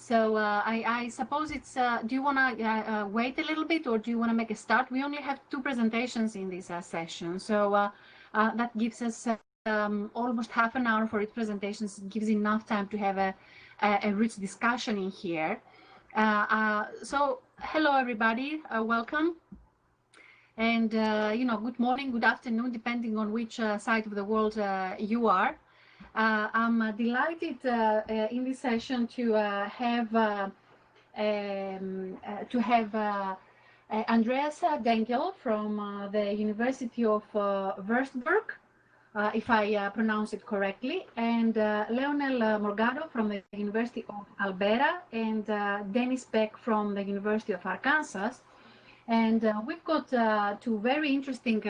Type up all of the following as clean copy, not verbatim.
So I suppose it's, do you want to wait a little bit, or do you want to make a start? We only have 2 presentations in this session. So that gives us almost half an hour for its presentations. It gives enough time to have a rich discussion in here. So hello, everybody. Welcome. And, good morning, good afternoon, depending on which side of the world you are. I'm delighted in this session to have Andreas Dengel from the University of Würzburg, if I pronounce it correctly, and Leonel Morgado from the University of Alberta, and Beck from the University of Arkansas. And we've got 2 very interesting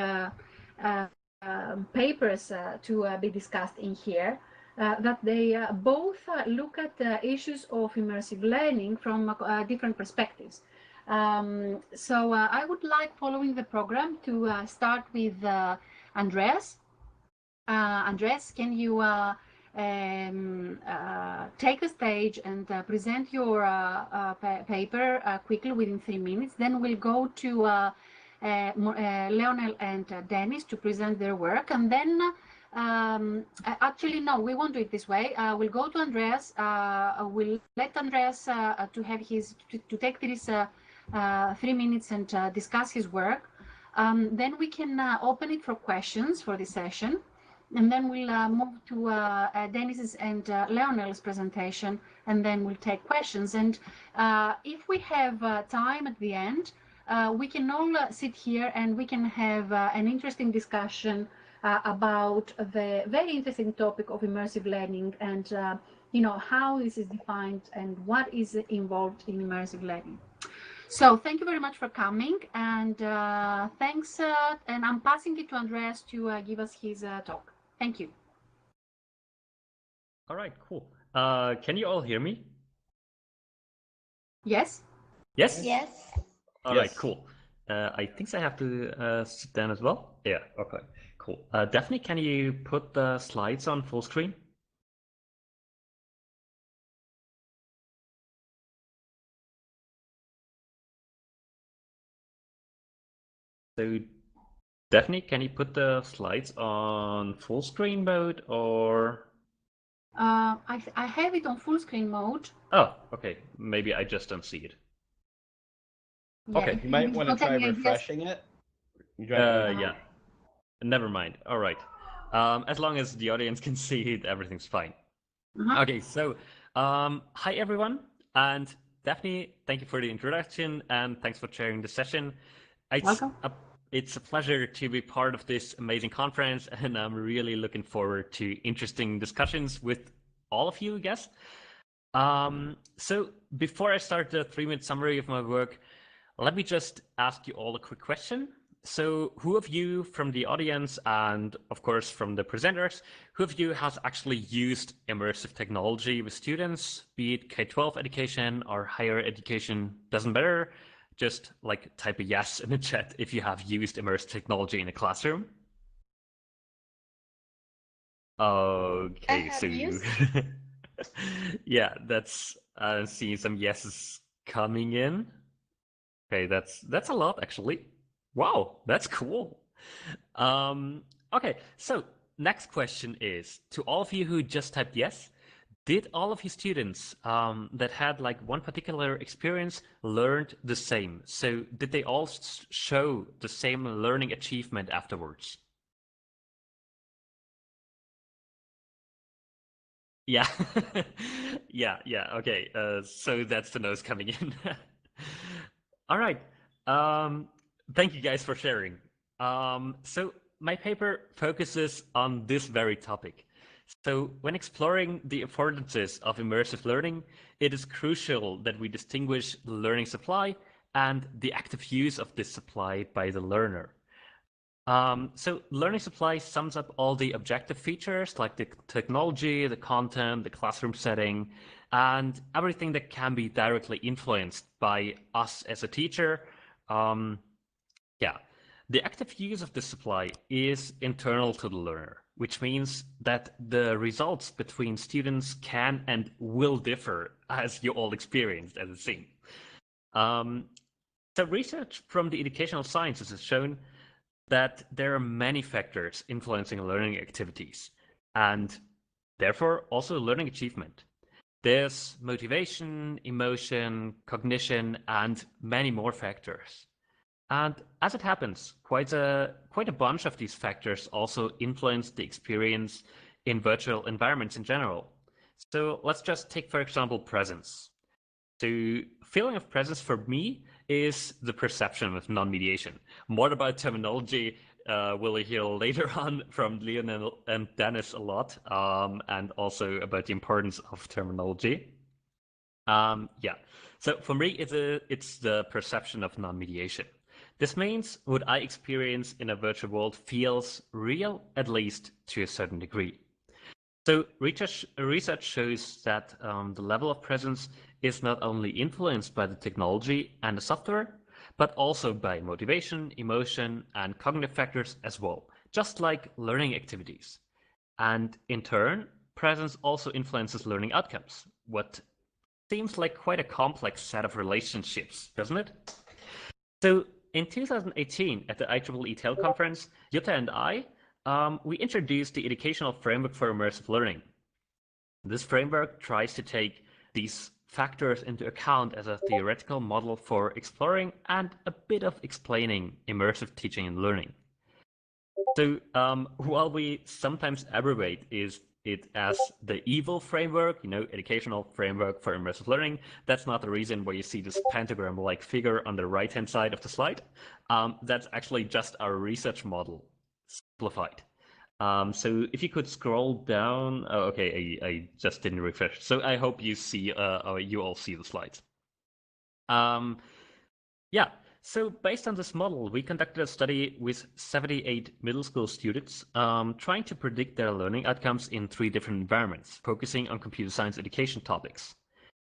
papers to be discussed in here, that they both look at issues of immersive learning from different perspectives. So I would like, following the program, to start with Andreas. Andreas, can you take the stage and present your paper quickly within 3 minutes? Then we'll go to Leonel and Dennis to present their work, and then actually no, we won't do it this way. We'll go to Andreas. We'll let Andreas to have to take this 3 minutes and discuss his work. Then we can open it for questions for this session, and then we'll move to Dennis's and Leonel's presentation, and then we'll take questions. And if we have time at the end, we can all sit here and we can have an interesting discussion about the very interesting topic of immersive learning, and how this is defined and what is involved in immersive learning. So thank you very much for coming, and thanks. And I'm passing it to Andreas to give us his talk. Thank you. All right, cool. Can you all hear me? Yes. Yes? Yes. All right, cool. I think I have to sit down as well. Yeah, okay, cool. Daphne, can you put the slides on full screen? So, Daphne, can you put the slides on full screen mode, or? I have it on full screen mode. Oh, okay. Maybe I just don't see it. Yeah, okay. You might want to try refreshing it. Yeah. Never mind. All right. As long as the audience can see it, everything's fine. Okay, so hi everyone, and Daphne, thank you for the introduction, and thanks for chairing the session. Welcome. It's a pleasure to be part of this amazing conference, and I'm really looking forward to interesting discussions with all of you, I guess. So before I start the 3-minute summary of my work, let me just ask you all a quick question. So who of you from the audience, and of course from the presenters, who of you has actually used immersive technology with students, be it K-12 education or higher education, doesn't matter. Just like type a yes in the chat if you have used immersive technology in a classroom. Okay, so yeah, that's seeing some yeses coming in. Okay, that's a lot actually. Wow, that's cool. Okay, so next question is, to all of you who just typed yes, did all of your students that had like one particular experience learned the same? So did they all show the same learning achievement afterwards? Yeah, yeah, okay, so that's the nose coming in. All right, thank you guys for sharing. So my paper focuses on this very topic. So when exploring the affordances of immersive learning, it is crucial that we distinguish the learning supply and the active use of this supply by the learner. So learning supply sums up all the objective features like the technology, the content, the classroom setting, and everything that can be directly influenced by us as a teacher. Yeah, the active use of this supply is internal to the learner. which means that the results between students can and will differ, as you all experienced, as it seems. So research from the educational sciences has shown that there are many factors influencing learning activities and therefore also learning achievement. There's motivation, emotion, cognition, and many more factors. And as it happens, quite a bunch of these factors also influence the experience in virtual environments in general. So let's just take, for example, presence. So feeling of presence for me is the perception of non-mediation. More about terminology we'll hear later on from Leonel and Dennis a lot, and also about the importance of terminology. Yeah, so for me, it's the perception of non-mediation. This means what I experience in a virtual world feels real, at least to a certain degree. So research shows that the level of presence is not only influenced by the technology and the software, but also by motivation, emotion, and cognitive factors as well, just like learning activities. And in turn, presence also influences learning outcomes, what seems like quite a complex set of relationships, doesn't it? So in 2018, at the IEEE TEL conference, Jutta and I, we introduced the educational framework for immersive learning. This framework tries to take these factors into account as a theoretical model for exploring and a bit of explaining immersive teaching and learning. So while we sometimes abbreviate it as the EVIL framework, educational framework for immersive learning, that's not the reason why you see this pentagram-like figure on the right-hand side of the slide. That's actually just our research model simplified. So if you could scroll down, oh, okay, I just didn't refresh. So I hope you see, you all see the slides. Yeah, so based on this model, we conducted a study with 78 middle school students, trying to predict their learning outcomes in 3 different environments, focusing on computer science education topics.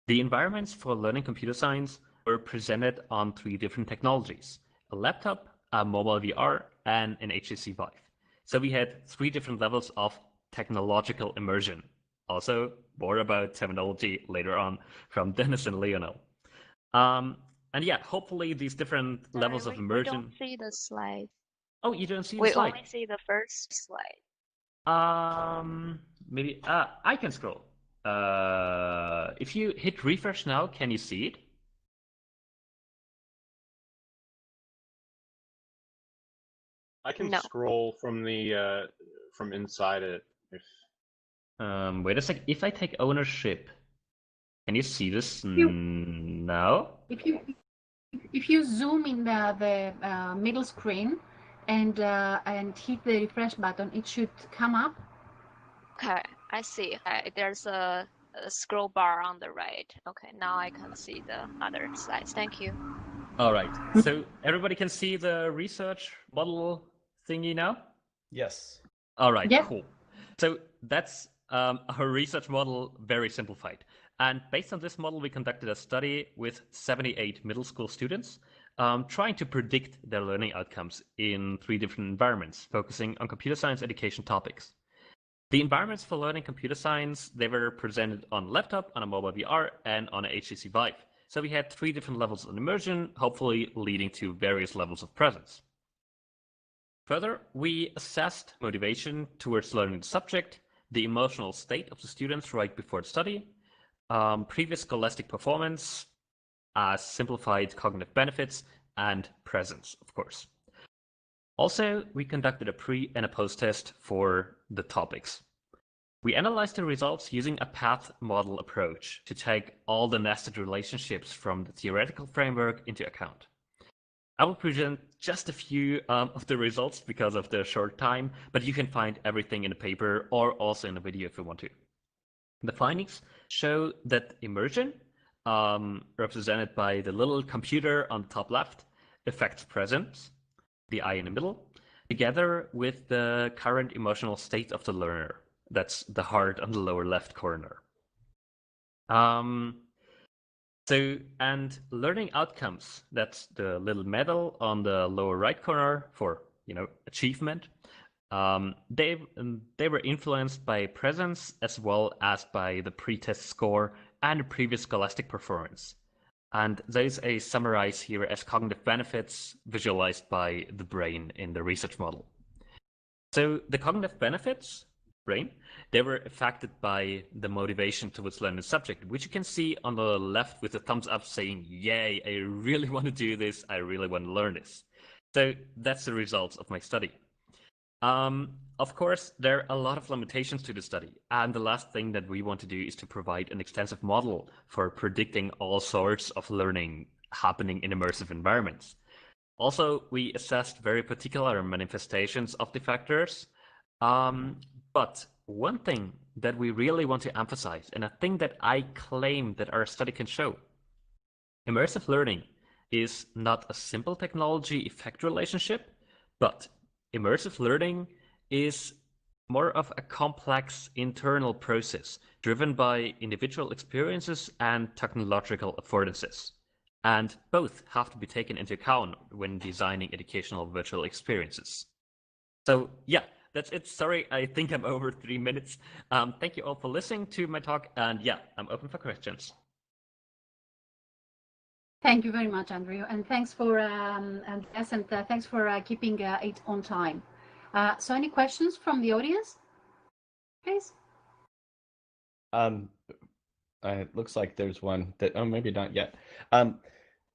The environments for learning computer science were presented on 3 different technologies: a laptop, a mobile VR, and an HTC Vive. So we had 3 different levels of technological immersion. Also, more about terminology later on from Dennis and Leonel. And yeah, hopefully these different levels of immersion. We don't see the slide. Oh, you don't see the slide? We only see the first slide. Maybe I can scroll. If you hit refresh now, can you see it? I can scroll from the from inside it. If wait a sec. If I take ownership, can you see this now? If you zoom in the middle screen and hit the refresh button, it should come up. Okay, I see. There's a scroll bar on the right. Okay, now I can see the other slides. Thank you. All right. So everybody can see the research model thingy now? yes. All right, Yeah. cool. So that's our research model, very simplified. And based on this model, we conducted a study with 78 middle school students, trying to predict their learning outcomes in 3 different environments, focusing on computer science education topics. The environments for learning computer science, they were presented on a laptop, on a mobile VR, and on an HTC Vive. So we had 3 different levels of immersion, hopefully leading to various levels of presence. Further, we assessed motivation towards learning the subject, the emotional state of the students right before the study, previous scholastic performance, simplified cognitive benefits, and presence, of course. Also, we conducted a pre and a post test for the topics. We analyzed the results using a path model approach to take all the nested relationships from the theoretical framework into account. I will present just a few of the results because of the short time, but you can find everything in the paper or also in the video if you want to. The findings show that immersion, represented by the little computer on the top left, affects presence, the eye in the middle, together with the current emotional state of the learner. That's the heart on the lower left corner. And learning outcomes, that's the little medal on the lower right corner for, achievement, They were influenced by presence as well as by the pretest score and previous scholastic performance. And those I summarize here as cognitive benefits visualized by the brain in the research model. So the cognitive benefits, brain, they were affected by the motivation towards learning the subject, which you can see on the left with the thumbs up saying, yay, I really want to do this, I really want to learn this. So that's the results of my study. Of course, there are a lot of limitations to the study. And the last thing that we want to do is to provide an extensive model for predicting all sorts of learning happening in immersive environments. Also, we assessed very particular manifestations of the factors. But one thing that we really want to emphasize, and a thing that I claim that our study can show, immersive learning is not a simple technology-effect relationship, but immersive learning is more of a complex internal process driven by individual experiences and technological affordances. And both have to be taken into account when designing educational virtual experiences. So yeah, that's it. Sorry, I think I'm over 3 minutes. Thank you all for listening to my talk. And yeah, I'm open for questions. Thank you very much, Andrew, and thanks for Andreas, and thanks for keeping it on time. So, any questions from the audience, please? It looks like there's one that maybe not yet.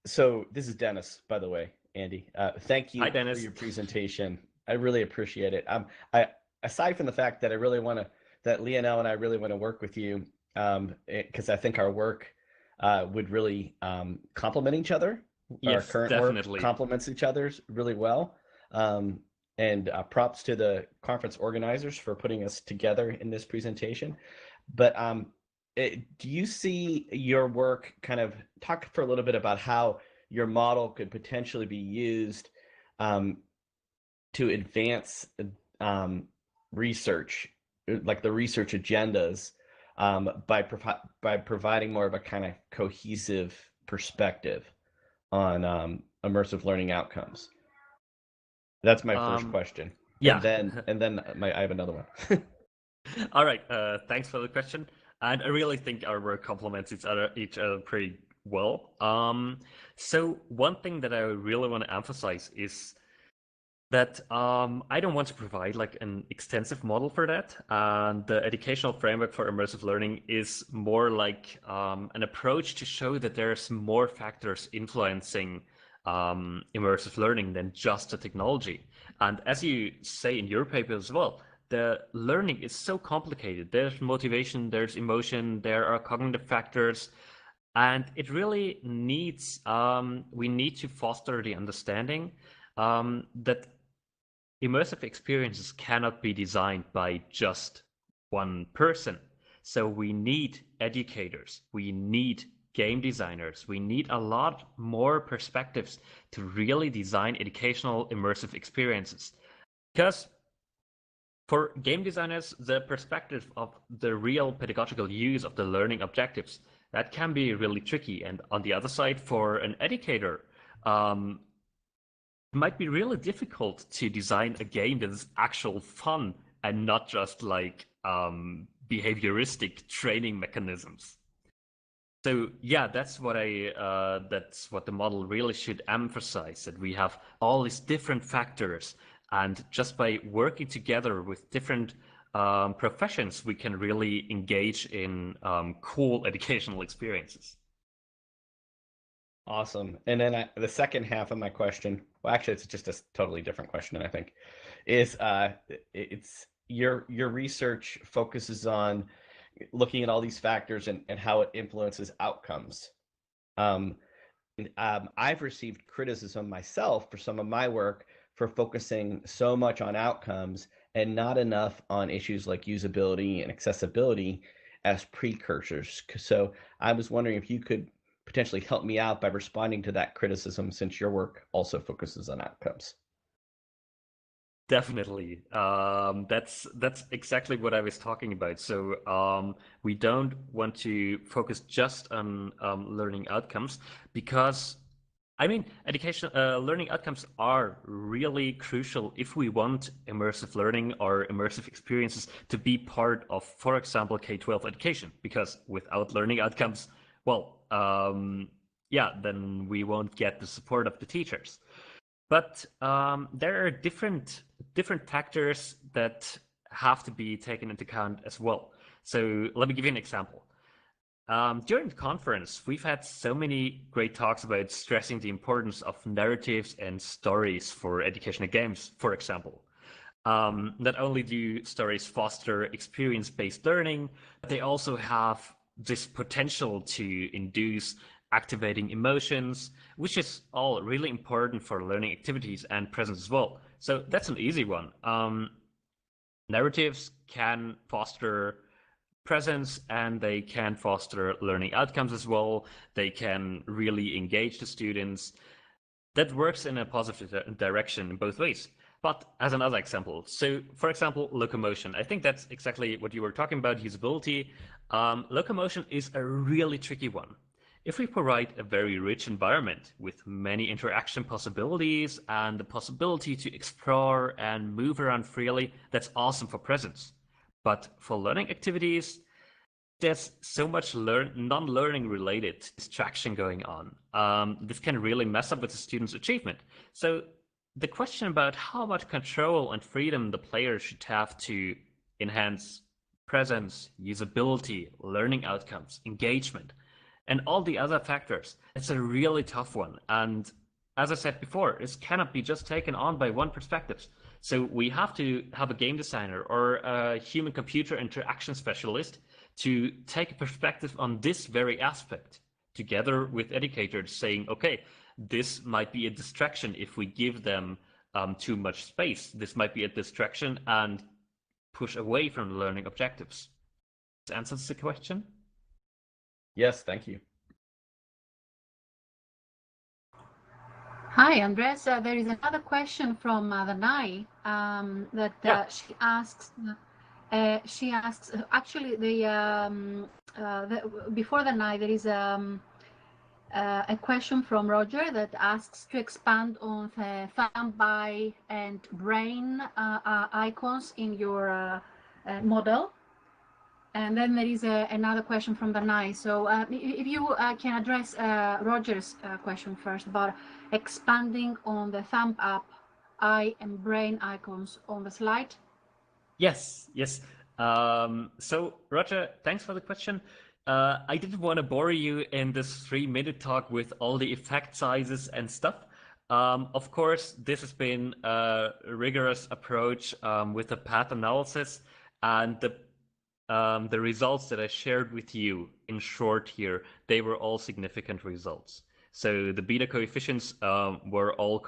So this is Dennis, by the way, Andy. Thank you for your presentation. I really appreciate it. Aside from the fact that that Leonel and I really want to work with you, because I think our work would really complement each other. Yes, our current definitely. Work complements each other's really well. And props to the conference organizers for putting us together in this presentation. But do you see your work kind of talk for a little bit about how your model could potentially be used to advance research, like the research agendas, by providing more of a kind of cohesive perspective on immersive learning outcomes? That's my first question. Yeah. And then I have another one. All right. Thanks for the question. And I really think our work complements each other pretty well. So one thing that I really want to emphasize is that I don't want to provide like an extensive model for that. And the educational framework for immersive learning is more like an approach to show that there's more factors influencing immersive learning than just the technology. And as you say in your paper as well, the learning is so complicated. There's motivation, there's emotion, there are cognitive factors, and it really needs, we need to foster the understanding that immersive experiences cannot be designed by just one person. So we need educators, we need game designers, we need a lot more perspectives to really design educational immersive experiences. Because for game designers, the perspective of the real pedagogical use of the learning objectives, that can be really tricky. And on the other side, for an educator, it might be really difficult to design a game that is actual fun and not just like behavioristic training mechanisms. So yeah, that's what the model really should emphasize, that we have all these different factors, and just by working together with different professions, we can really engage in cool educational experiences. Awesome. And then the second half of my question, well, actually, it's just a totally different question, I think, is it's your research focuses on looking at all these factors and how it influences outcomes. I've received criticism myself for some of my work for focusing so much on outcomes and not enough on issues like usability and accessibility as precursors. So I was wondering if you could potentially help me out by responding to that criticism, since your work also focuses on outcomes. Definitely. That's exactly what I was talking about. So we don't want to focus just on learning outcomes, because I mean, learning outcomes are really crucial if we want immersive learning or immersive experiences to be part of, for example, K-12 education. Because without learning outcomes, well, then we won't get the support of the teachers. But there are different factors that have to be taken into account as well. So let me give you an example. During the conference, we've had so many great talks about stressing the importance of narratives and stories for educational games, for example. Not only do stories foster experience-based learning, but they also have this potential to induce activating emotions, which is all really important for learning activities and presence as well. So that's an easy one. Narratives can foster presence and they can foster learning outcomes as well. They can really engage the students. That works in a positive direction in both ways. But as another example, so for example, locomotion. I think that's exactly what you were talking about, usability. Locomotion is a really tricky one. If we provide a very rich environment with many interaction possibilities and the possibility to explore and move around freely, that's awesome for presence. But for learning activities, there's so much non-learning related distraction going on. This can really mess up with the student's achievement. So the question about how much control and freedom the player should have to enhance presence, usability, learning outcomes, engagement, and all the other factors, it's a really tough one. And as I said before, it cannot be just taken on by one perspective. So we have to have a game designer or a human computer interaction specialist to take a perspective on this very aspect, together with educators saying, okay, this might be a distraction if we give them too much space. This might be a distraction and push away from the learning objectives. This answers the question? Yes, thank you. Hi, Andreas. There is another question from the Nai she asks. She asks. Actually, before the Nai, there is a question from Roger that asks to expand on the thumb by and brain icons in your model. And then there is another question from the Nai. So if you can address Roger's question first about expanding on the thumb up, eye, and brain icons on the slide. Yes. So Roger, thanks for the question. I didn't want to bore you in this 3-minute talk with all the effect sizes and stuff. Of course, this has been a rigorous approach with the path analysis, and the results that I shared with you in short here, they were all significant results. So the beta coefficients were all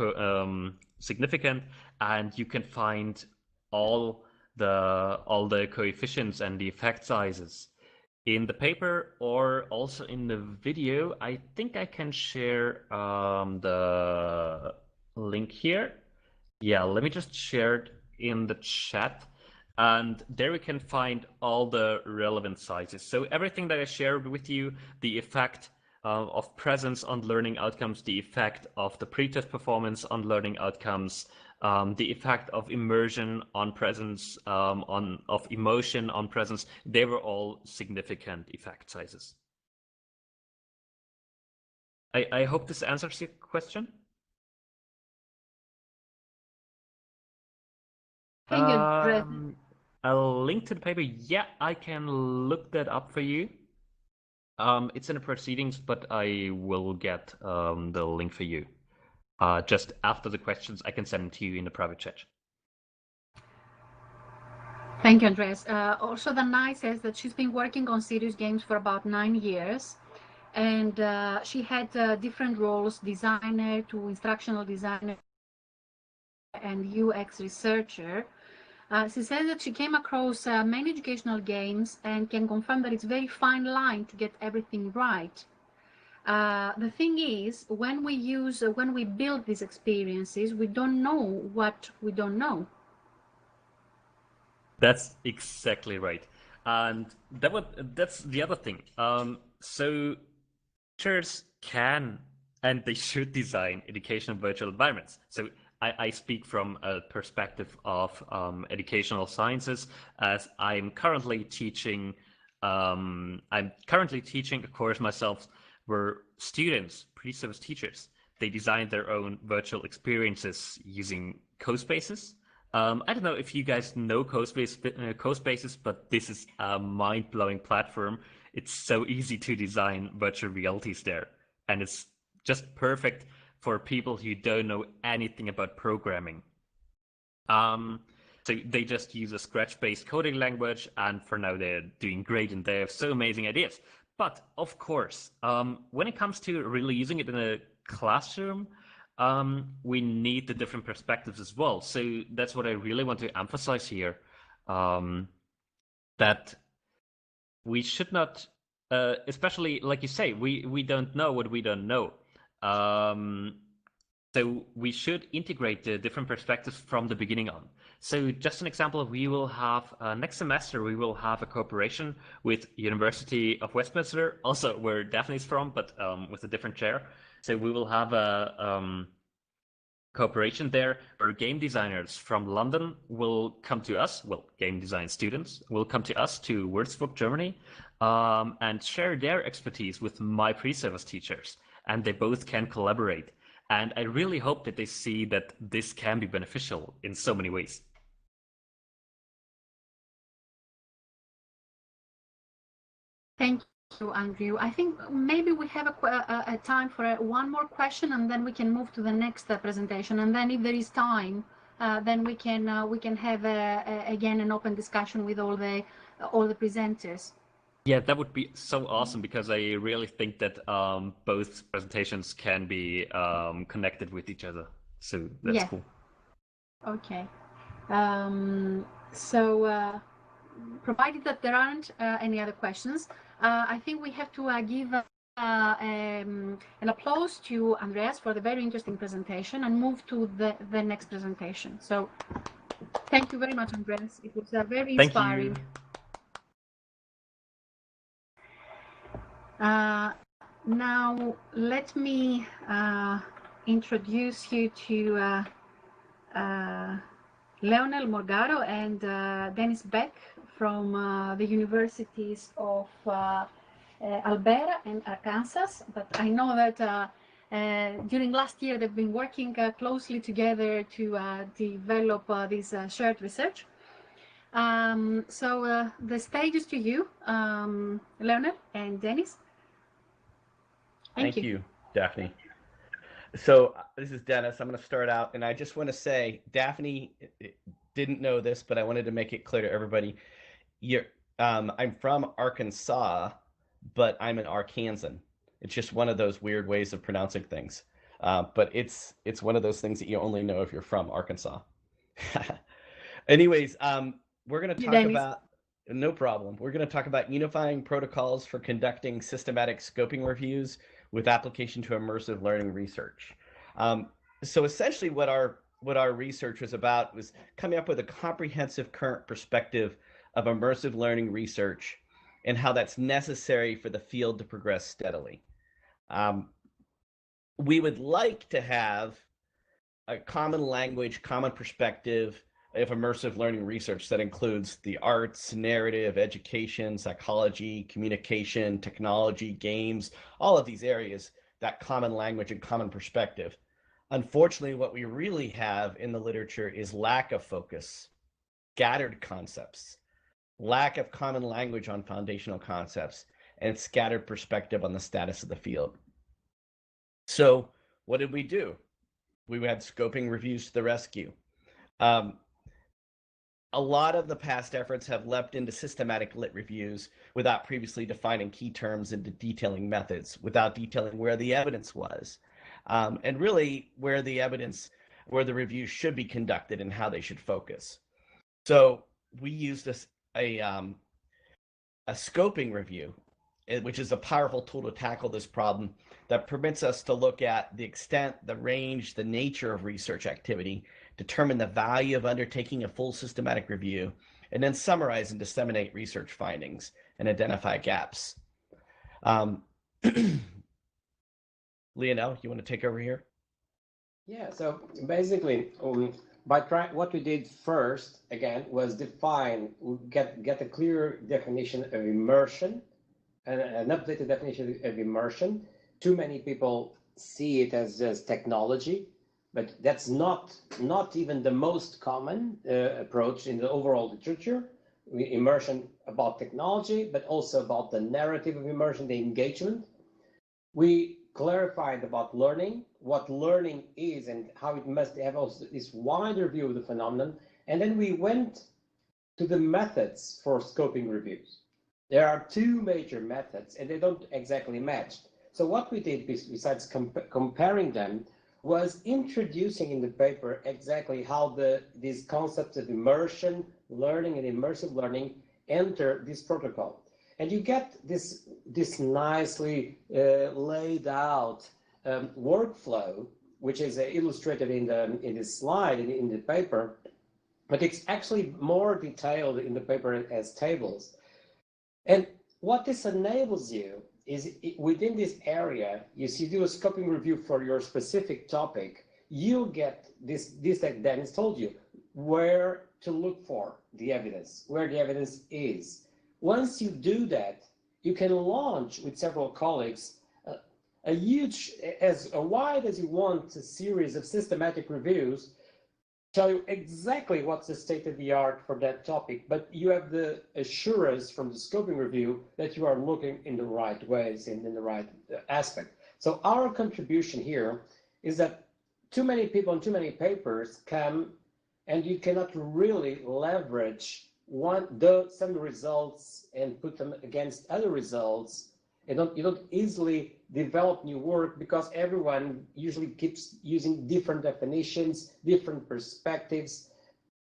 significant, and you can find all the coefficients and the effect sizes in the paper or also in the video. I think I can share the link here. Yeah, let me just share it in the chat. And there we can find all the relevant sizes. So everything that I shared with you, the effect of presence on learning outcomes, the effect of the pretest performance on learning outcomes, the effect of immersion on presence, of emotion on presence, they were all significant effect sizes. I hope this answers your question. Thank you. A link to the paper, yeah, I can look that up for you. It's in the proceedings, but I will get the link for you. Just after the questions, I can send them to you in the private chat. Thank you, Andreas. Also, the Nai says that she's been working on serious games for about 9 years, and she had different roles: designer to instructional designer and UX researcher. She says that she came across many educational games and can confirm that it's a very fine line to get everything right. The thing is, when we build these experiences, we don't know what we don't know. That's exactly right. And that's the other thing. So teachers can and they should design educational virtual environments. So I speak from a perspective of educational sciences, as I'm currently teaching a course myself where students, pre-service teachers, they design their own virtual experiences using CoSpaces. I don't know if you guys know CoSpaces, but this is a mind-blowing platform. It's so easy to design virtual realities there, and it's just perfect for people who don't know anything about programming. So they just use a Scratch-based coding language, and for now they're doing great, and they have so amazing ideas. But of course, when it comes to really using it in a classroom, we need the different perspectives as well. So that's what I really want to emphasize here, that we should not, especially like you say, we don't know what we don't know. So we should integrate the different perspectives from the beginning on. So just an example, we will have next semester, we will have a cooperation with University of Westminster, also where Daphne is from, but with a different chair. So we will have a cooperation there where game designers from London will come to us, well, game design students will come to us to Würzburg, Germany, and share their expertise with my pre-service teachers, and they both can collaborate. And I really hope that they see that this can be beneficial in so many ways. Thank you, Andrew. I think maybe we have a time for one more question, and then we can move to the next presentation. And then if there is time, then we can have again an open discussion with all the presenters. Yeah, that would be so awesome, because I really think that both presentations can be connected with each other. So that's cool. Okay. Provided that there aren't any other questions, I think we have to give an applause to Andreas for the very interesting presentation and move to the next presentation. So thank you very much, Andreas. It was very inspiring. Thank you. Now, let me introduce you to Leonel, Morgado, and Dennis Beck from the universities of Alberta and Arkansas. But I know that during last year they've been working closely together to develop this shared research. So the stage is to you, Leonel and Dennis. Thank you, Daphne. So this is Dennis. I'm going to start out, and I just want to say, Daphne didn't know this, but I wanted to make it clear to everybody. I'm from Arkansas, but I'm an Arkansan. It's just one of those weird ways of pronouncing things. But it's one of those things that you only know if you're from Arkansas. Anyways, we're going to talk about, no problem. We're going to talk about unifying protocols for conducting systematic scoping reviews with application to immersive learning research. So essentially what our research was about was coming up with a comprehensive current perspective of immersive learning research and how that's necessary for the field to progress steadily. We would like to have a common language, common perspective of immersive learning research that includes the arts, narrative, education, psychology, communication, technology, games, all of these areas, that common language and common perspective. Unfortunately, what we really have in the literature is lack of focus, scattered concepts, lack of common language on foundational concepts, and scattered perspective on the status of the field. So what did we do? We had scoping reviews to the rescue. A lot of the past efforts have leapt into systematic lit reviews without previously defining key terms and detailing methods, without detailing where the evidence was, and really where the reviews should be conducted and how they should focus. So we used a scoping review, which is a powerful tool to tackle this problem that permits us to look at the extent, the range, the nature of research activity, determine the value of undertaking a full systematic review, and then summarize and disseminate research findings and identify gaps. Leonel, you want to take over here? Yeah, so basically, what we did first, again, was get a clear definition of immersion, and an updated definition of immersion. Too many people see it as just technology, but that's not even the most common approach in the overall literature. Immersion about technology, but also about the narrative of immersion, the engagement. We clarified about learning, what learning is and how it must have also this wider view of the phenomenon. And then we went to the methods for scoping reviews. There are two major methods and they don't exactly match. So what we did, besides comparing them, was introducing in the paper exactly how these concepts of immersion learning and immersive learning enter this protocol. And you get this nicely laid out workflow, which is illustrated in this slide in the paper, but it's actually more detailed in the paper as tables. And what this enables you is within this area, you do a scoping review for your specific topic, you get this that Dennis told you, where to look for the evidence, where the evidence is. Once you do that, you can launch with several colleagues a huge, as wide as you want, a series of systematic reviews, tell you exactly what's the state of the art for that topic, but you have the assurance from the scoping review that you are looking in the right ways and in the right aspect. So our contribution here is that too many people and too many papers come and you cannot really leverage some results and put them against other results. You don't easily develop new work because everyone usually keeps using different definitions, different perspectives.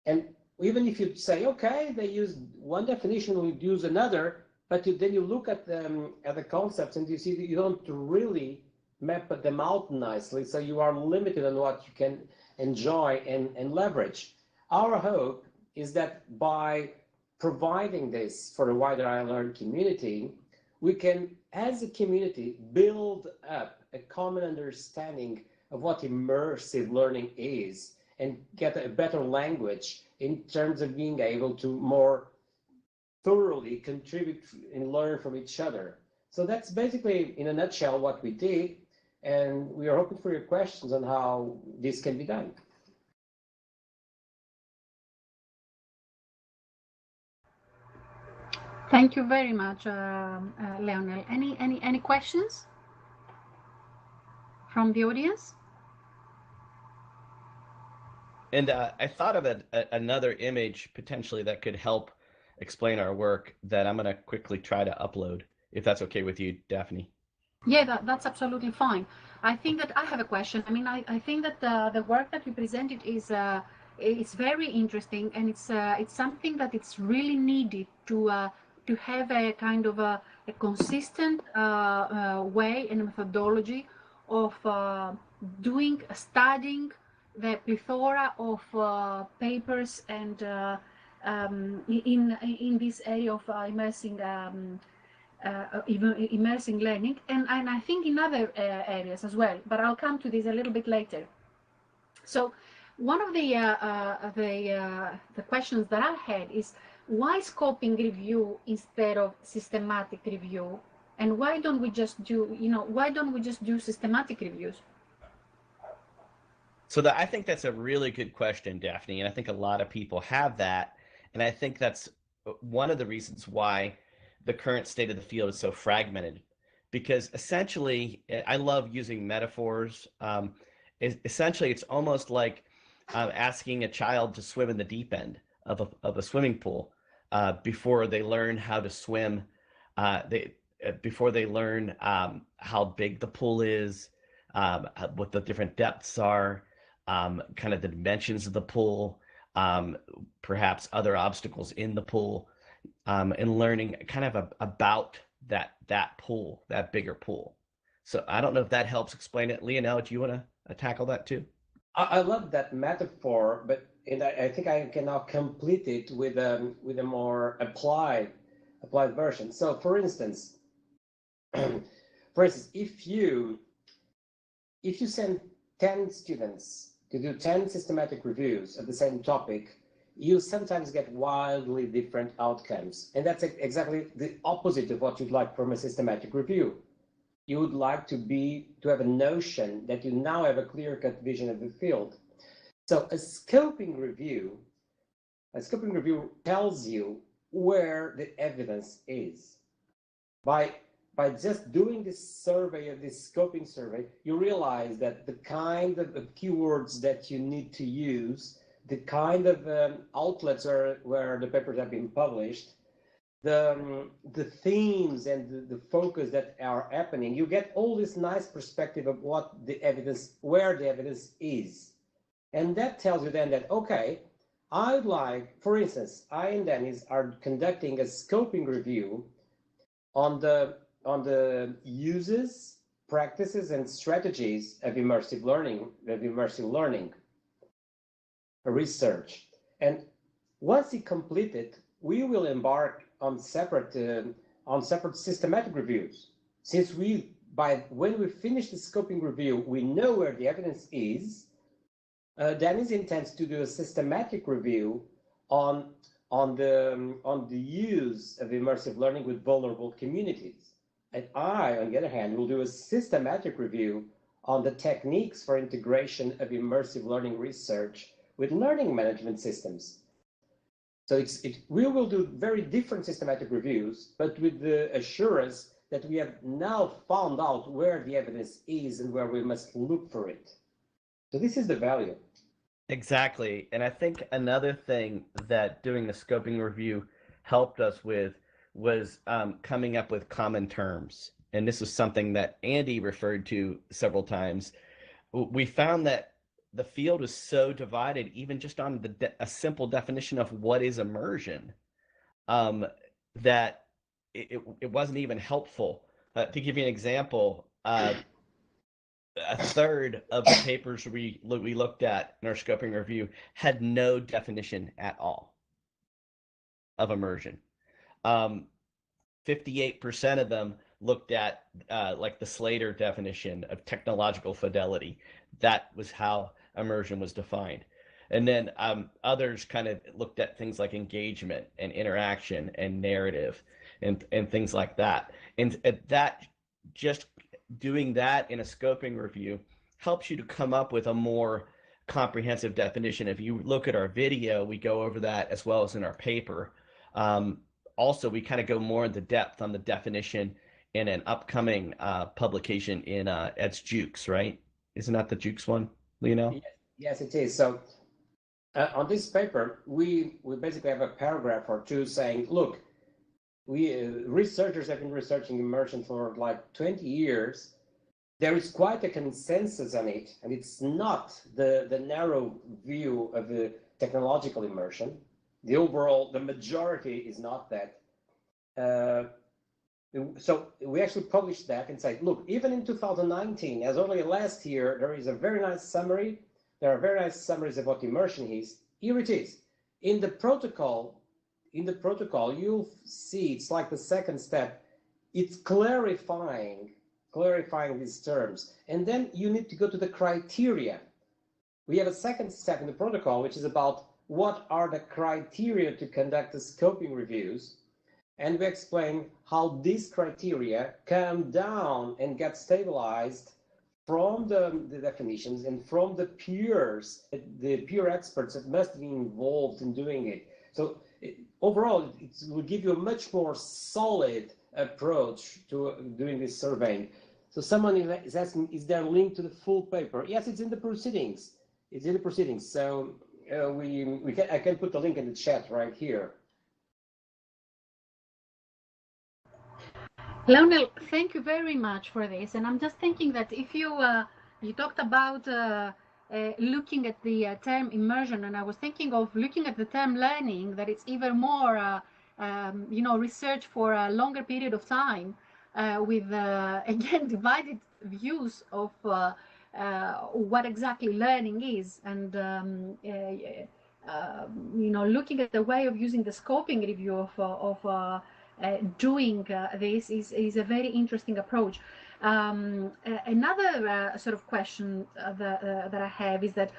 And even if you say, okay, they use one definition, we'll use another, but then you look at the concepts and you see that you don't really map them out nicely. So you are limited on what you can enjoy and leverage. Our hope is that by providing this for the wider iLRN community, we can, as a community, build up a common understanding of what immersive learning is and get a better language in terms of being able to more thoroughly contribute and learn from each other. So that's basically, in a nutshell, what we did, and we are hoping for your questions on how this can be done. Thank you very much, Leonel. Any questions from the audience? And I thought of another image potentially that could help explain our work that I'm going to quickly try to upload, if that's okay with you, Daphne. Yeah, that's absolutely fine. I think that I have a question. I mean, I think that the work that you presented is it's very interesting, and it's something that it's really needed to have a kind of a consistent way and methodology of studying the plethora of papers and in this area of immersing learning, and I think in other areas as well, but I'll come to this a little bit later. So one of the questions that I had is, why scoping review instead of systematic review, and why don't we just do systematic reviews? So I think that's a really good question, Daphne, and I think a lot of people have that, and I think that's one of the reasons why the current state of the field is so fragmented, because essentially, I love using metaphors. Essentially, it's almost like asking a child to swim in the deep end of a swimming pool before they learn how to swim. Before they learn how big the pool is, what the different depths are, kind of the dimensions of the pool, perhaps other obstacles in the pool. And learning kind of about that pool, that bigger pool. So I don't know if that helps explain it. Leonel, do you want to tackle that too? I love that metaphor, but I think I can now complete it with a more applied version. So for instance, if you if you send 10 students to do 10 systematic reviews of the same topic, you sometimes get wildly different outcomes. And that's exactly the opposite of what you'd like from a systematic review. You would like to have a notion that you now have a clear-cut vision of the field. So a scoping review tells you where the evidence is. By just doing this survey, this scoping survey, you realize that the kind of keywords that you need to use, the kind of outlets where the papers have been published, the themes and the focus that are happening, you get all this nice perspective of where the evidence is. And that tells you then that, okay, I'd like, for instance, I and Dennis are conducting a scoping review on the uses, practices, and strategies of immersive learning, research. And once it completed, we will embark on separate systematic reviews. Since when we finish the scoping review, we know where the evidence is. Dennis intends to do a systematic review on the use of immersive learning with vulnerable communities. And I, on the other hand, will do a systematic review on the techniques for integration of immersive learning research with learning management systems. So we will do very different systematic reviews, but with the assurance that we have now found out where the evidence is and where we must look for it. So this is the value. Exactly. And I think another thing that doing the scoping review helped us with was coming up with common terms. And this was something that Andy referred to several times. We found that the field is so divided, even just on a simple definition of what is immersion, that it wasn't even helpful. To give you an example, a third of the papers we looked at in our scoping review had no definition at all of immersion. 58% of them looked at like the Slater definition of technological fidelity. That was how immersion was defined. And then others kind of looked at things like engagement and interaction and narrative and things like that. And that, just doing that in a scoping review helps you to come up with a more comprehensive definition. If you look at our video, we go over that as well as in our paper. Also, we kind of go more into depth on the definition in an upcoming publication in it's Jukes, right? Isn't that the Jukes one, Leonel? Yes, it is. So on this paper, we basically have a paragraph or two saying, look, researchers have been researching immersion for like 20 years. There is quite a consensus on it, and it's not the narrow view of the technological immersion. The majority is not that. So we actually published that and said, look, even in 2019, as early as last year, there is a very nice summary. There are very nice summaries of what immersion is. Here it is. In the protocol, you'll see it's like the second step. It's clarifying these terms. And then you need to go to the criteria. We have a second step in the protocol, which is about what are the criteria to conduct the scoping reviews. And we explain how these criteria come down and get stabilized from the definitions and from the peers, the peer experts that must be involved in doing it. So overall, it will give you a much more solid approach to doing this surveying. So someone is asking, is there a link to the full paper? Yes, it's in the proceedings. It's in the proceedings. So I can put the link in the chat right here. Leonel, thank you very much for this. And I'm just thinking that if you talked about looking at the term immersion, and I was thinking of looking at the term learning, that it's even more, research for a longer period of time with, again, divided views of what exactly learning is. And, looking at the way of using the scoping review of doing this is a very interesting approach. Another sort of question that I have is that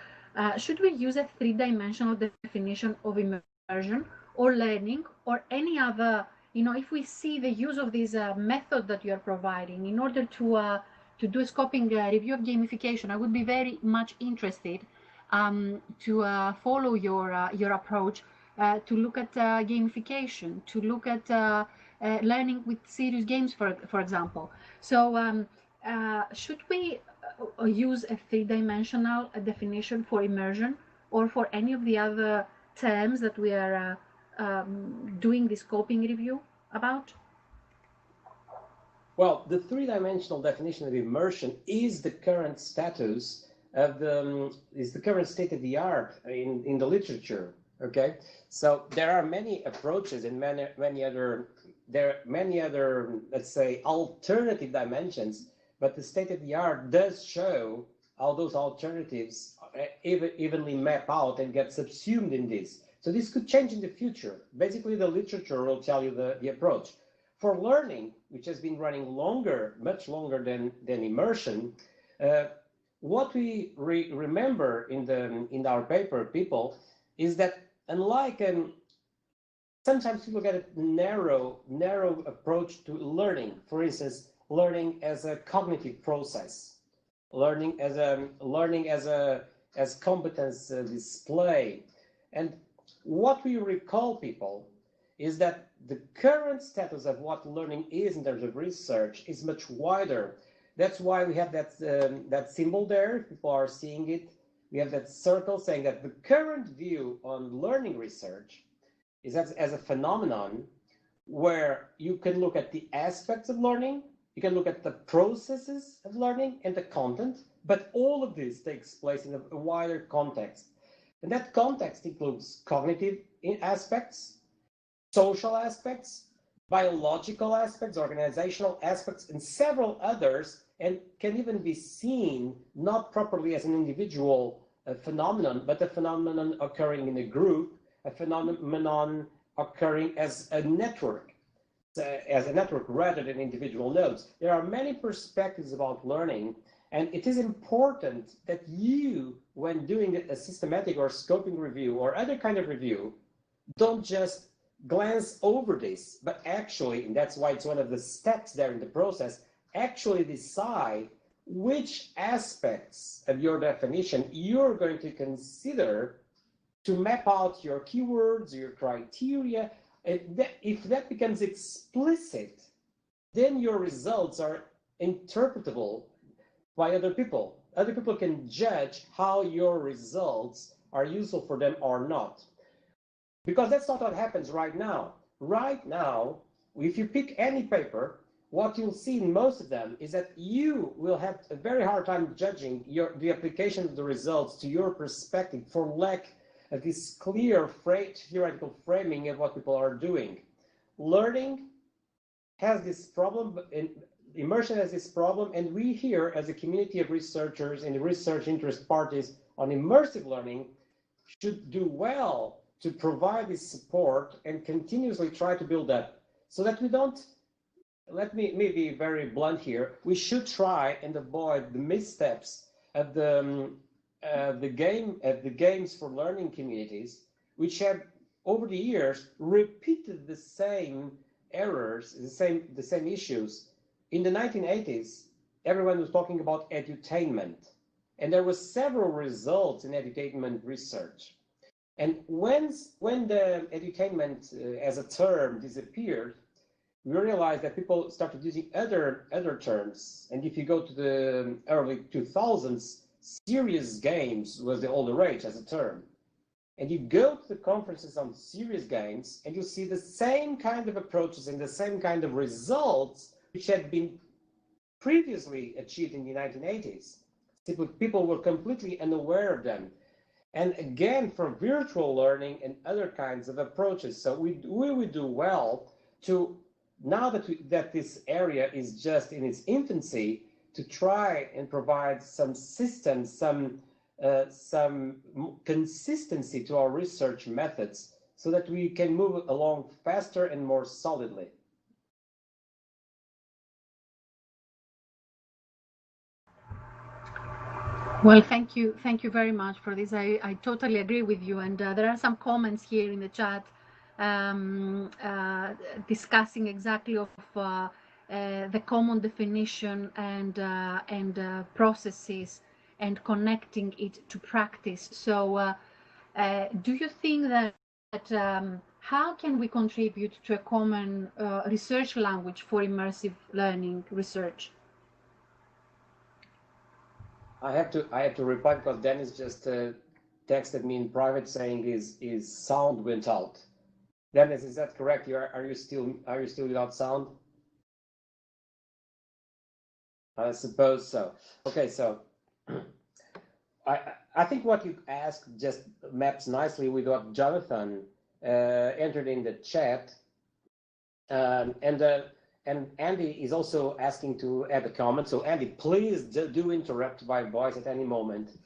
should we use a three-dimensional definition of immersion or learning or any other, if we see the use of this method that you are providing in order to do a scoping review of gamification? I would be very much interested to follow your approach, to look at gamification, to look at learning with serious games, for example. So should we use a three-dimensional definition for immersion or for any of the other terms that we are doing the scoping review about? Well, the three-dimensional definition of immersion is the current status of is the current state of the art in the literature. Okay, so there are many approaches and many other let's say alternative dimensions, but the state of the art does show how those alternatives evenly map out and get subsumed in this. So this could change in the future. Basically, the literature will tell you the approach. For learning, which has been running longer, much longer than immersion, what we remember in our paper, people, is that unlike sometimes people get a narrow approach to learning. For instance, learning as a cognitive process, learning as competence display. And what we recall, people, is that the current status of what learning is in terms of research is much wider. That's why we have that symbol there. People are seeing it. We have that circle saying that the current view on learning research is as a phenomenon where you can look at the aspects of learning, you can look at the processes of learning and the content, but all of this takes place in a wider context. And that context includes cognitive aspects, social aspects, biological aspects, organizational aspects, and several others, and can even be seen not properly as an individual phenomenon, but a phenomenon occurring in a group, a phenomenon occurring as a network rather than individual nodes. There are many perspectives about learning, and it is important that you, when doing a systematic or scoping review or other kind of review, don't just glance over this, but actually, and that's why it's one of the steps there in the process, actually decide which aspects of your definition you're going to consider to map out your keywords, your criteria. If that becomes explicit, then your results are interpretable by other people. Other people can judge how your results are useful for them or not. Because that's not what happens right now. Right now, if you pick any paper, what you'll see in most of them is that you will have a very hard time judging the application of the results to your perspective for lack of this clear theoretical framing of what people are doing. Learning has this problem, and immersion has this problem, and we here as a community of researchers and research interest parties on immersive learning should do well to provide this support and continuously try to build that so that we don't, let me be very blunt here, we should try and avoid the missteps of the games for learning communities, which have over the years repeated the same errors, the same issues. In the 1980s, everyone was talking about edutainment, and there were several results in edutainment research. And when the edutainment as a term disappeared, we realized that people started using other terms. And if you go to the early 2000s, serious games was the older rage as a term. And you go to the conferences on serious games, and you see the same kind of approaches and the same kind of results which had been previously achieved in the 1980s. People were completely unaware of them. And again, for virtual learning and other kinds of approaches. So we would do well to, now that this area is just in its infancy, to try and provide some systems, some consistency to our research methods so that we can move along faster and more solidly. Well, thank you very much for this. I totally agree with you. And there are some comments here in the chat discussing exactly of the common definition and processes and connecting it to practice. So, do you think that how can we contribute to a common research language for immersive learning research? I have to reply because Dennis just texted me in private saying his sound went out. Dennis, is that correct? Are you still without sound? I suppose so. Okay, so I think what you asked just maps nicely with what Jonathan entered in the chat, and Andy is also asking to add a comment. So Andy, please do interrupt my voice at any moment.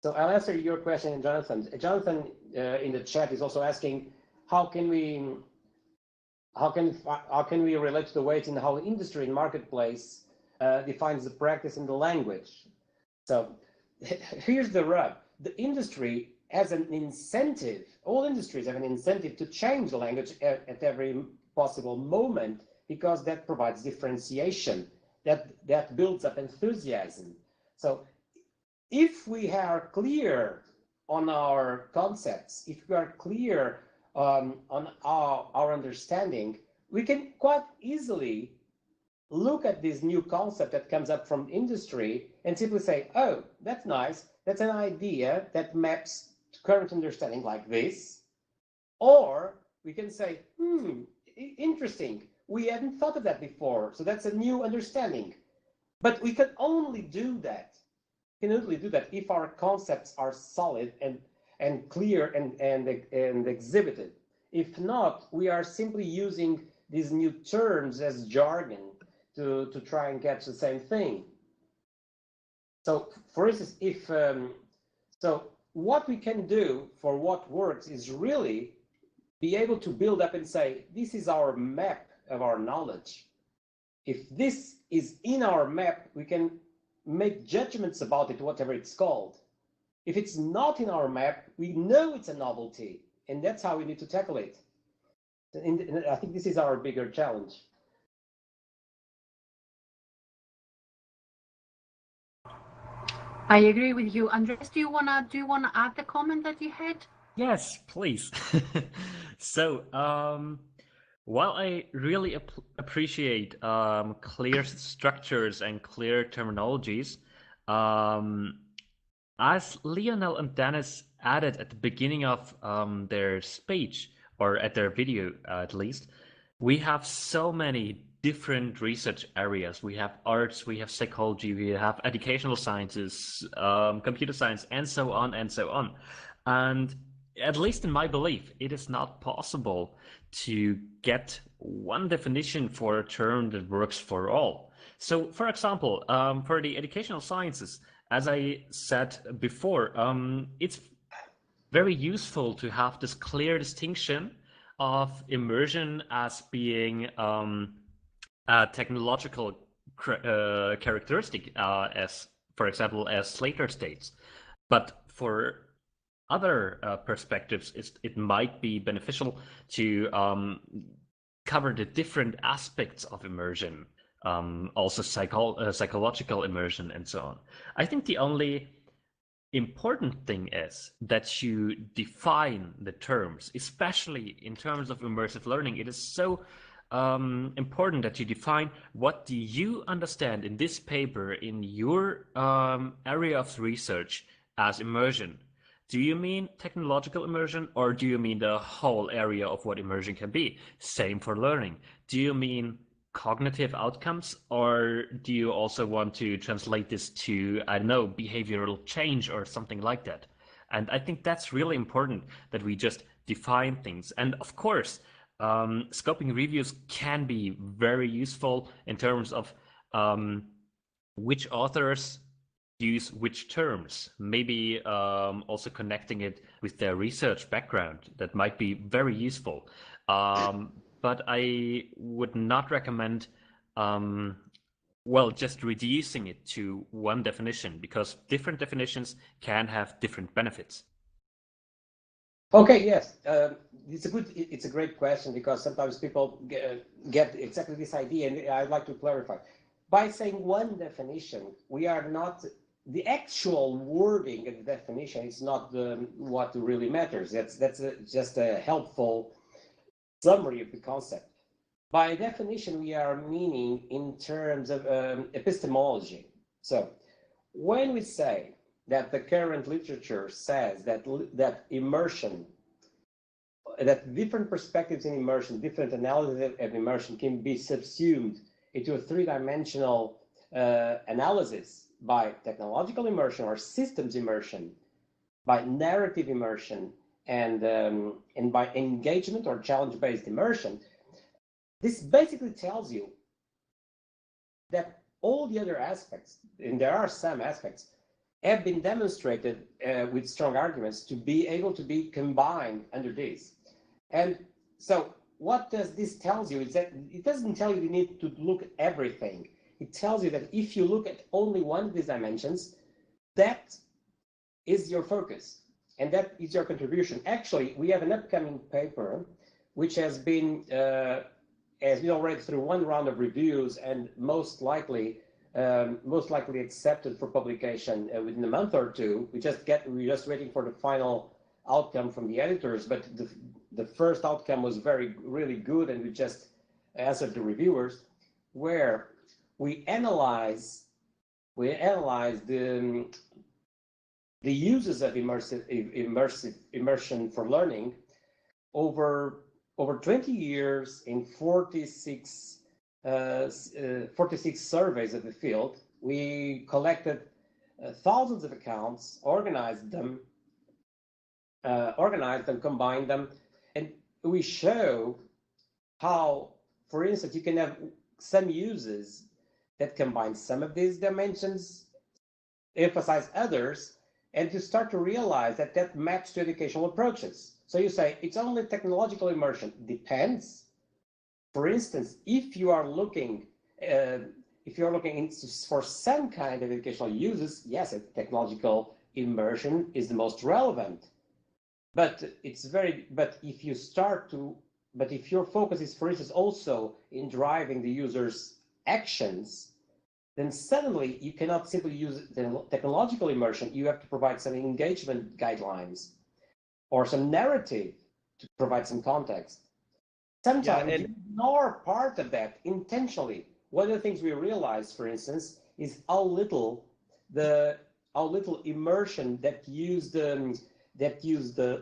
So I'll answer your question, Jonathan. Jonathan in the chat is also asking, how can we relate to the weight in how industry and marketplace defines the practice and the language? So here's the rub. The industry has an incentive, all industries have an incentive to change the language at every possible moment, because that provides differentiation, that builds up enthusiasm. So if we are clear on our concepts, if we are clear on our understanding, we can quite easily look at this new concept that comes up from industry and simply say, oh, that's nice. That's an idea that maps to current understanding like this. Or we can say, interesting. We hadn't thought of that before. So that's a new understanding. But we can only do that. If our concepts are solid and clear and exhibited. If not, we are simply using these new terms as jargon to try and catch the same thing. So, for instance, so what we can do for what works is really be able to build up and say, this is our map of our knowledge. If this is in our map, we can make judgments about it, whatever it's called. If it's not in our map, we know it's a novelty, and that's how we need to tackle it. And I think this is our bigger challenge. I agree with you. Andreas, do you wanna add the comment that you had? Yes, please. So, while I really appreciate clear structures and clear terminologies, as Leonel and Dennis added at the beginning of their speech, or at their video at least, we have so many different research areas. We have arts, we have psychology, we have educational sciences, computer science, and so on and so on. And at least in my belief, it is not possible to get one definition for a term that works for all. So, for example, for the educational sciences, as I said before, it's very useful to have this clear distinction of immersion as being a technological characteristic, as, for example, as Slater states. But for other perspectives, it might be beneficial to cover the different aspects of immersion, also psychological immersion and so on. I think the only important thing is that you define the terms, especially in terms of immersive learning. It is so important that you define what do you understand in this paper in your area of research as immersion. Do you mean technological immersion, or do you mean the whole area of what immersion can be? Same for learning. Do you mean cognitive outcomes, or do you also want to translate this to, I don't know, behavioral change or something like that? And I think that's really important, that we just define things. And of course, scoping reviews can be very useful in terms of which authors use which terms, maybe also connecting it with their research background. That might be very useful. But I would not recommend Well, just reducing it to one definition, because different definitions can have different benefits. Okay, yes, it's a great question, because sometimes people get exactly this idea, and I'd like to clarify. By saying one definition, we are not, the actual wording of the definition is not what really matters. That's just a helpful summary of the concept. By definition, we are meaning in terms of epistemology. So when we say that the current literature says that immersion, that different perspectives in immersion, different analysis of immersion can be subsumed into a three-dimensional analysis by technological immersion or systems immersion, by narrative immersion, and by engagement or challenge-based immersion, this basically tells you that all the other aspects, and there are some aspects, have been demonstrated with strong arguments to be able to be combined under this. And so what does this tell you is that it doesn't tell you you need to look at everything. It tells you that if you look at only one of these dimensions, that is your focus and that is your contribution. Actually, we have an upcoming paper which has been already through one round of reviews and most likely accepted for publication within a month or two. We're just waiting for the final outcome from the editors, but the first outcome was really good, and we just answered the reviewers, where we analyze the uses of immersion for learning over 20 years in 46 surveys of the field. We collected thousands of accounts, organized them, combined them, and we show how, for instance, you can have some uses that combine some of these dimensions, emphasize others, and to start to realize that maps to educational approaches. So you say it's only technological immersion. Depends. For instance, if you are looking for some kind of educational uses, yes, technological immersion is the most relevant. But if your focus is, for instance, also in driving the user's actions, then suddenly you cannot simply use the technological immersion. You have to provide some engagement guidelines or some narrative to provide some context. Sometimes you ignore part of that intentionally. One of the things we realize, for instance, is how little immersion that used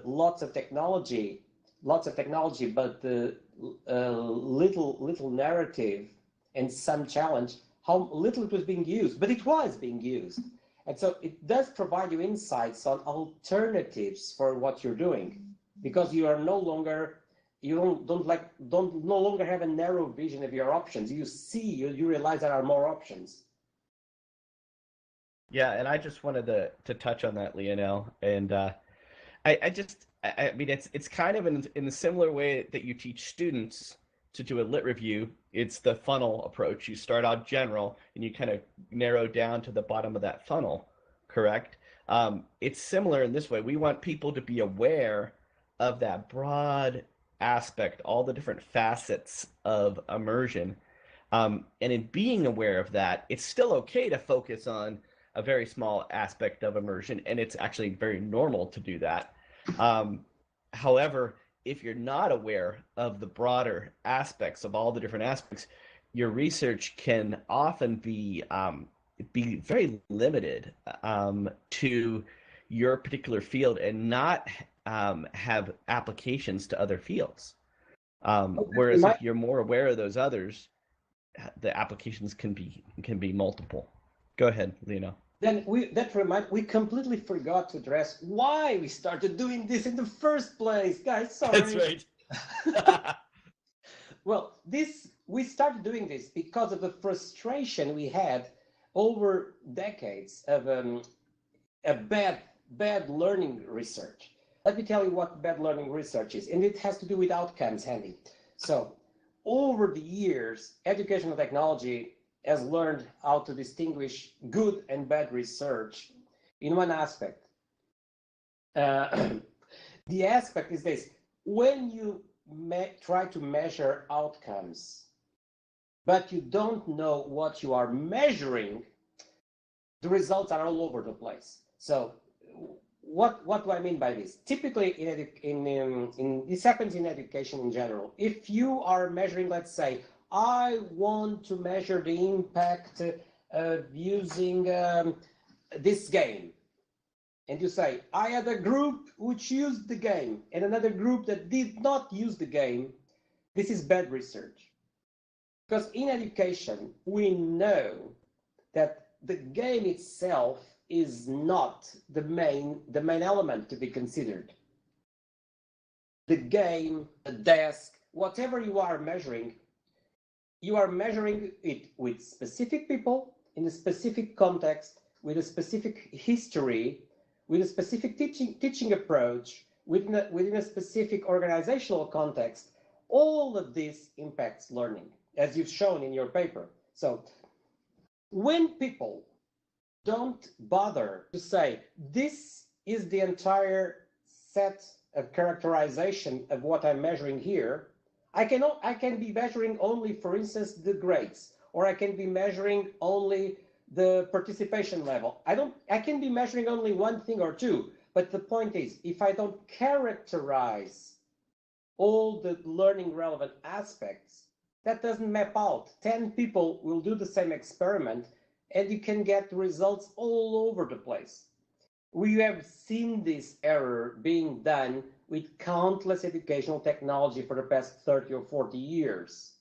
lots of technology, but little narrative and some challenge, how little it was being used, but it was being used. And so it does provide you insights on alternatives for what you're doing, because you are no longer have a narrow vision of your options. You realize there are more options. Yeah, and I just wanted to touch on that, Leonel, and I mean, it's kind of in the similar way that you teach students to do a lit review. It's the funnel approach. You start out general and you kind of narrow down to the bottom of that funnel, correct? It's similar in this way. We want people to be aware of that broad aspect, all the different facets of immersion. And in being aware of that, it's still okay to focus on a very small aspect of immersion, and it's actually very normal to do that. However, if you're not aware of the broader aspects of all the different aspects, your research can often be very limited to your particular field and not have applications to other fields. Whereas if you're more aware of those others, the applications can be multiple. Go ahead, Leonel. Then we completely forgot to address why we started doing this in the first place, guys. Sorry. That's right. Well, we started doing this because of the frustration we had over decades of a bad learning research. Let me tell you what bad learning research is, and it has to do with outcomes, Handy. So over the years, educational technology has learned how to distinguish good and bad research in one aspect. The aspect is this: when you try to measure outcomes, but you don't know what you are measuring, the results are all over the place. So what do I mean by this? Typically, this happens in education in general. If you are measuring, let's say, I want to measure the impact of using this game, and you say, I had a group which used the game and another group that did not use the game, this is bad research. Because in education, we know that the game itself is not the main element to be considered. The game, the desk, whatever you are measuring it with specific people, in a specific context, with a specific history, with a specific teaching approach, within a specific organizational context. All of this impacts learning, as you've shown in your paper. So when people don't bother to say, this is the entire set of characterization of what I'm measuring here, I can be measuring only, for instance, the grades, or I can be measuring only the participation level. I can be measuring only one thing or two, but the point is, if I don't characterize all the learning relevant aspects, that doesn't map out. 10 people will do the same experiment, and you can get results all over the place. We have seen this error being done with countless educational technology for the past 30 or 40 years.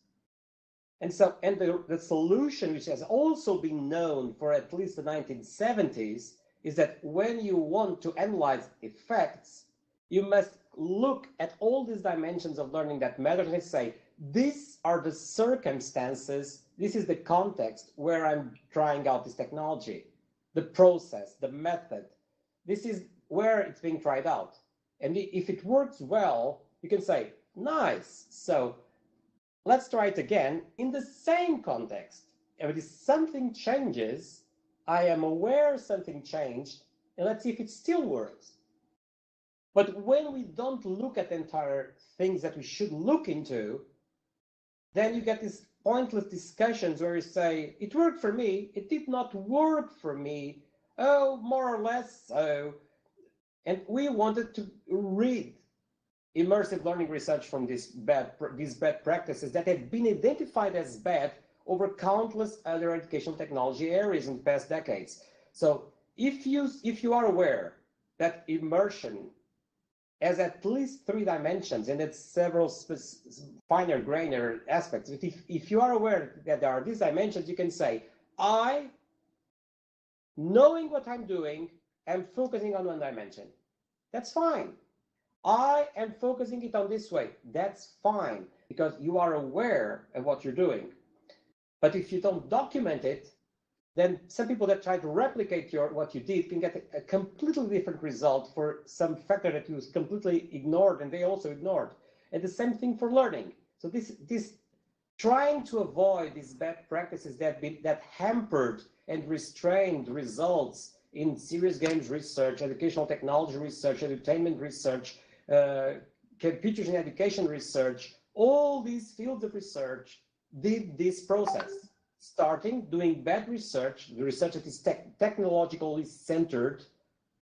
And so, the solution, which has also been known for at least the 1970s, is that when you want to analyze effects, you must look at all these dimensions of learning that matter and say, these are the circumstances, this is the context where I'm trying out this technology, the process, the method. This is where it's being tried out. And if it works well, you can say, nice, so let's try it again in the same context. And if something changes, I am aware something changed, and let's see if it still works. But when we don't look at the entire things that we should look into, then you get these pointless discussions where you say, it worked for me, it did not work for me, oh, more or less so. And we wanted to read immersive learning research from these bad practices that have been identified as bad over countless other educational technology areas in the past decades. So if you are aware that immersion has at least 3 dimensions and it's several finer grainer aspects, if you are aware that there are these dimensions, you can say, knowing what I'm doing, I'm focusing on one dimension. That's fine. I am focusing it on this way. That's fine, because you are aware of what you're doing. But if you don't document it, then some people that try to replicate what you did can get a completely different result for some factor that you completely ignored and they also ignored. And the same thing for learning. So this trying to avoid these bad practices that hampered and restrained results in serious games research, educational technology research, entertainment research, computers in education research, all these fields of research did this process. Starting doing bad research, the research that is technologically centered.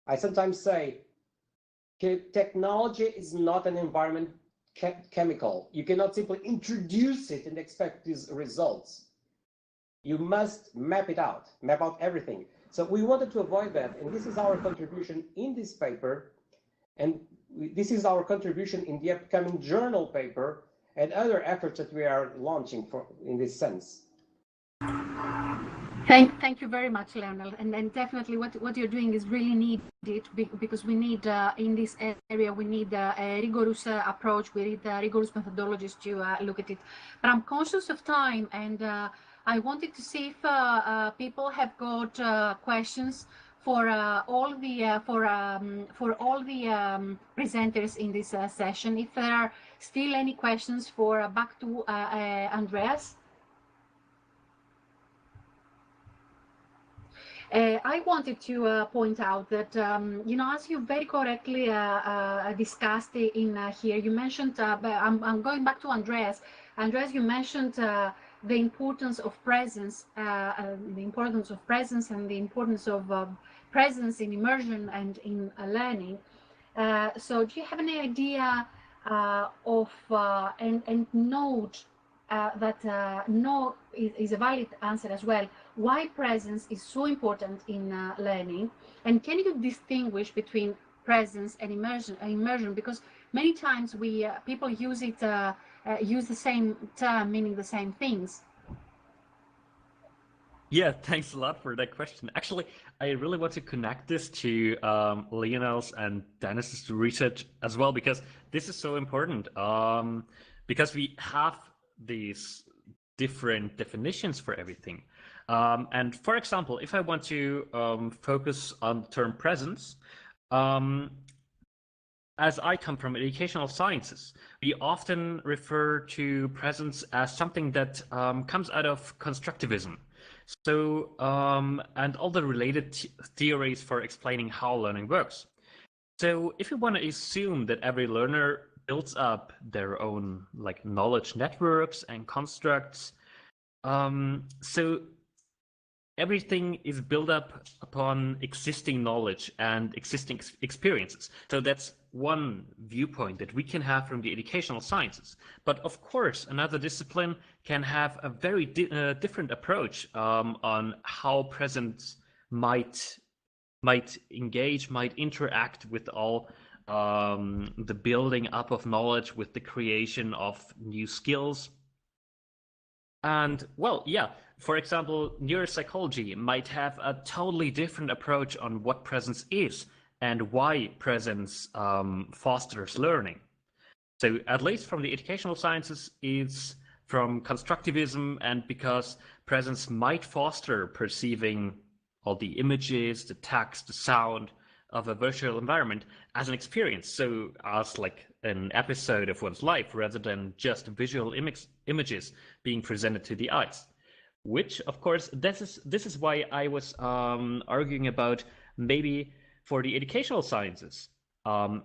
I sometimes say, technology is not an environment chemical. You cannot simply introduce it and expect these results. You must map it out, map out everything. So we wanted to avoid that, and this is our contribution in this paper, and this is our contribution in the upcoming journal paper and other efforts that we are launching in this sense. Thank you very much, Leonel, and definitely what you're doing is really needed, because we need in this area we need a rigorous approach, we need rigorous methodologies to look at it. But I'm conscious of time, and I wanted to see if people have got questions for all the presenters in this session. If there are still any questions back to Andreas. I wanted to point out that, you know, as you very correctly discussed in here, you mentioned, I'm going back to Andreas. Andreas, you mentioned the importance of presence, and the importance of presence in immersion and in learning. So do you have any idea of, and note that no is a valid answer as well, why presence is so important in learning? And can you distinguish between presence and immersion? Because many times we people use it use the same term meaning the same things. Yeah, thanks a lot for that question. Actually, I really want to connect this to Leonel's and Dennis's research as well, because this is so important. Because we have these different definitions for everything. And for example, if I want to focus on the term presence, as I come from educational sciences, we often refer to presence as something that comes out of constructivism. So, and all the related theories for explaining how learning works. So if you want to assume that every learner builds up their own like knowledge networks and constructs, so everything is built up upon existing knowledge and existing experiences. So that's one viewpoint that we can have from the educational sciences. But of course, another discipline can have a very different approach on how presence might engage, might interact with all the building up of knowledge, with the creation of new skills. And well, yeah, for example, neuropsychology might have a totally different approach on what presence is and why presence fosters learning. So at least from the educational sciences, it's from constructivism, and because presence might foster perceiving all the images, the text, the sound of a virtual environment as an experience. So as like an episode of one's life rather than just visual images being presented to the eyes. Which, of course, this is why I was arguing about maybe for the educational sciences,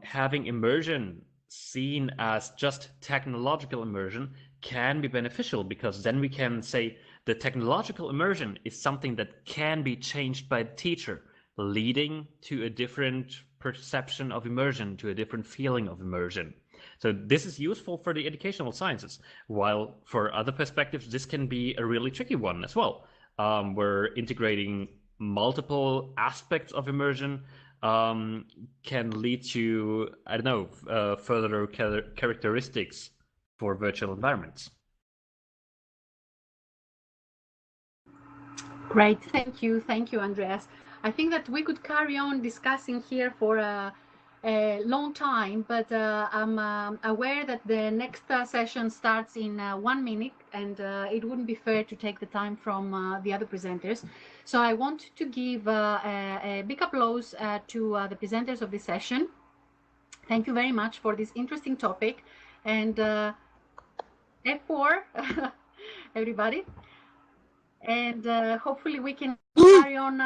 having immersion seen as just technological immersion can be beneficial, because then we can say the technological immersion is something that can be changed by the teacher, leading to a different perception of immersion, to a different feeling of immersion. So this is useful for the educational sciences, while for other perspectives, this can be a really tricky one as well. Where integrating multiple aspects of immersion can lead to, I don't know, further characteristics for virtual environments. Great, thank you, Andreas. I think that we could carry on discussing here for a long time, but I'm aware that the next session starts in 1 minute, and it wouldn't be fair to take the time from the other presenters. So I want to give a big applause to the presenters of this session. Thank you very much for this interesting topic, and F4, everybody. And hopefully we can carry on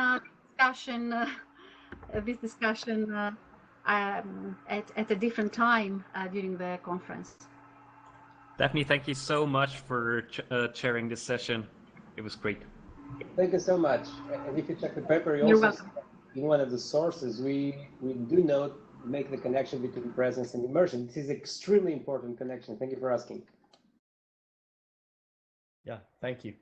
this discussion at a different time during the conference. Daphne, thank you so much for chairing this session. It was great. Thank you so much. And if you check the paper, you You're also welcome. in one of the sources, we do make the connection between presence and immersion. This is extremely important connection. Thank you for asking. Yeah, thank you.